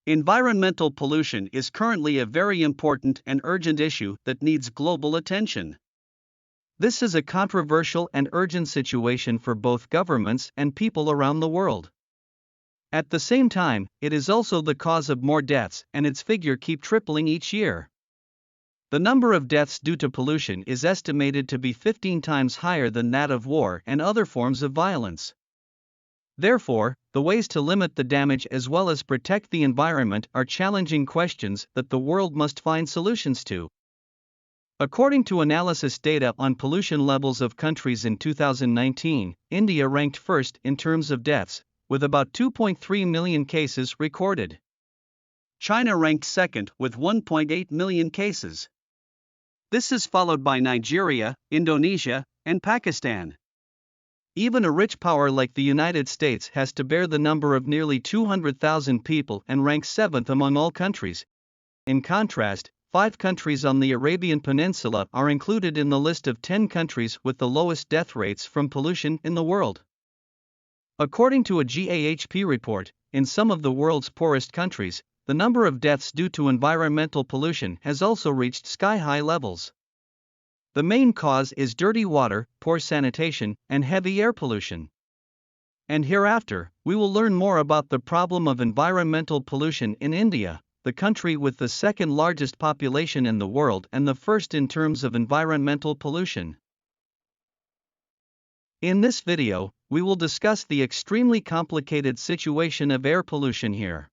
Environmental pollution is currently a very important and urgent issue that needs global attention. This is a controversial and urgent situation for both governments and people around the world. At the same time, it is also the cause of more deaths, and its figure keeps tripling each year. The number of deaths due to pollution is estimated to be 15 times higher than that of war and other forms of violence. Therefore, the ways to limit the damage as well as protect the environment are challenging questions that the world must find solutions to. According to analysis data on pollution levels of countries in 2019, India ranked first in terms of deaths, with about 2.3 million cases recorded. China ranked second with 1.8 million cases. This is followed by Nigeria, Indonesia, and Pakistan. Even a rich power like the United States has to bear the number of nearly 200,000 people and ranks seventh among all countries. In contrast, 5 countries on the Arabian Peninsula are included in the list of 10 countries with the lowest death rates from pollution in the world. According to a GAHP report, in some of the world's poorest countries, the number of deaths due to environmental pollution has also reached sky-high levels. The main cause is dirty water, poor sanitation, and heavy air pollution. And hereafter, we will learn more about the problem of environmental pollution in India, the country with the second largest population in the world and the first in terms of environmental pollution. In this video, we will discuss the extremely complicated situation of air pollution here.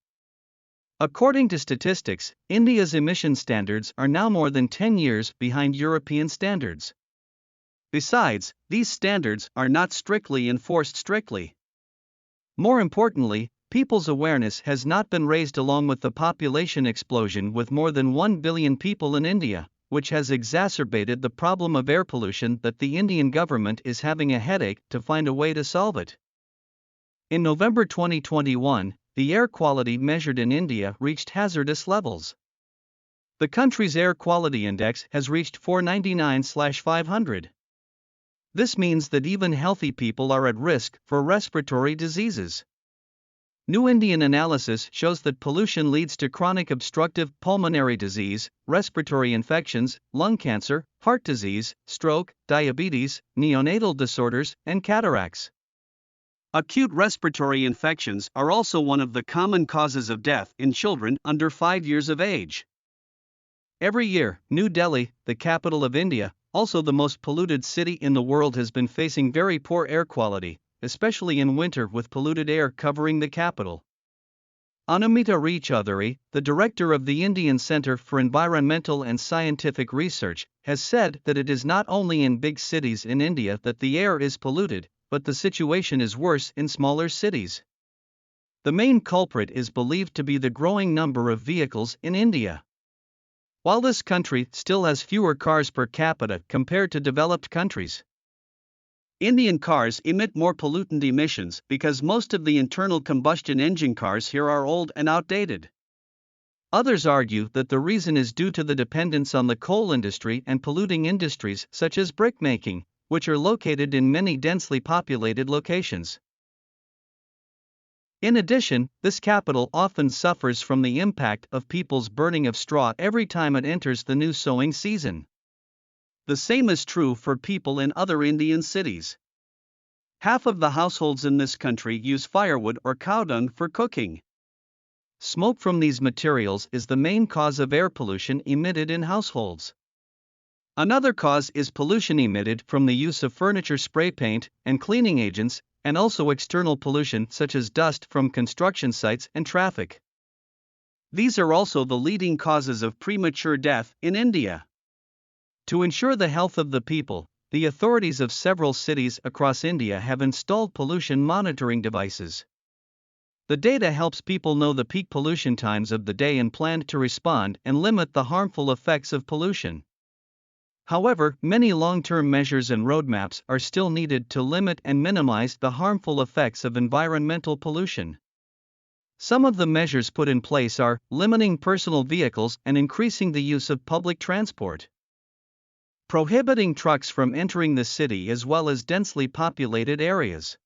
According to statistics, India's emission standards are now more than 10 years behind European standards. Besides, these standards are not strictly enforced strictly. More importantly, people's awareness has not been raised along with the population explosion with more than 1 billion people in India, which has exacerbated the problem of air pollution that the Indian government is having a headache to find a way to solve it. In November 2021, the air quality measured in India reached hazardous levels. The country's air quality index has reached 499/500. This means that even healthy people are at risk for respiratory diseases. New Indian analysis shows that pollution leads to chronic obstructive pulmonary disease, respiratory infections, lung cancer, heart disease, stroke, diabetes, neonatal disorders, and cataracts. Acute respiratory infections are also one of the common causes of death in children under 5 years of age. Every year, New Delhi, the capital of India, also the most polluted city in the world, has been facing very poor air quality, especially in winter with polluted air covering the capital. Anamita Chaudhary, the director of the Indian Centre for Environmental and Scientific Research, has said that it is not only in big cities in India that the air is polluted, but the situation is worse in smaller cities. The main culprit is believed to be the growing number of vehicles in India. While this country still has fewer cars per capita compared to developed countries, Indian cars emit more pollutant emissions because most of the internal combustion engine cars here are old and outdated. Others argue that the reason is due to the dependence on the coal industry and polluting industries such as brickmaking, which are located in many densely populated locations. In addition, this capital often suffers from the impact of people's burning of straw every time it enters the new sowing season. The same is true for people in other Indian cities. Half of the households in this country use firewood or cow dung for cooking. Smoke from these materials is the main cause of air pollution emitted in households. Another cause is pollution emitted from the use of furniture spray paint and cleaning agents, and also external pollution such as dust from construction sites and traffic. These are also the leading causes of premature death in India. To ensure the health of the people, the authorities of several cities across India have installed pollution monitoring devices. The data helps people know the peak pollution times of the day and plan to respond and limit the harmful effects of pollution. However, many long-term measures and roadmaps are still needed to limit and minimize the harmful effects of environmental pollution. Some of the measures put in place are limiting personal vehicles and increasing the use of public transport, prohibiting trucks from entering the city as well as densely populated areas,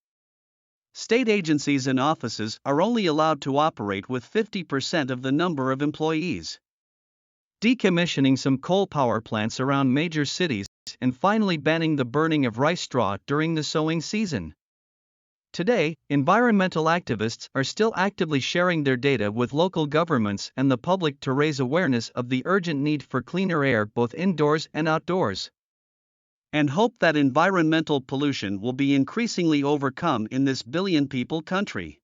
State agencies and offices are only allowed to operate with 50% of the number of employees. Decommissioning some coal power plants around major cities, and finally banning the burning of rice straw during the sowing season. Today, environmental activists are still actively sharing their data with local governments and the public to raise awareness of the urgent need for cleaner air both indoors and outdoors, and hope that environmental pollution will be increasingly overcome in this billion-people country.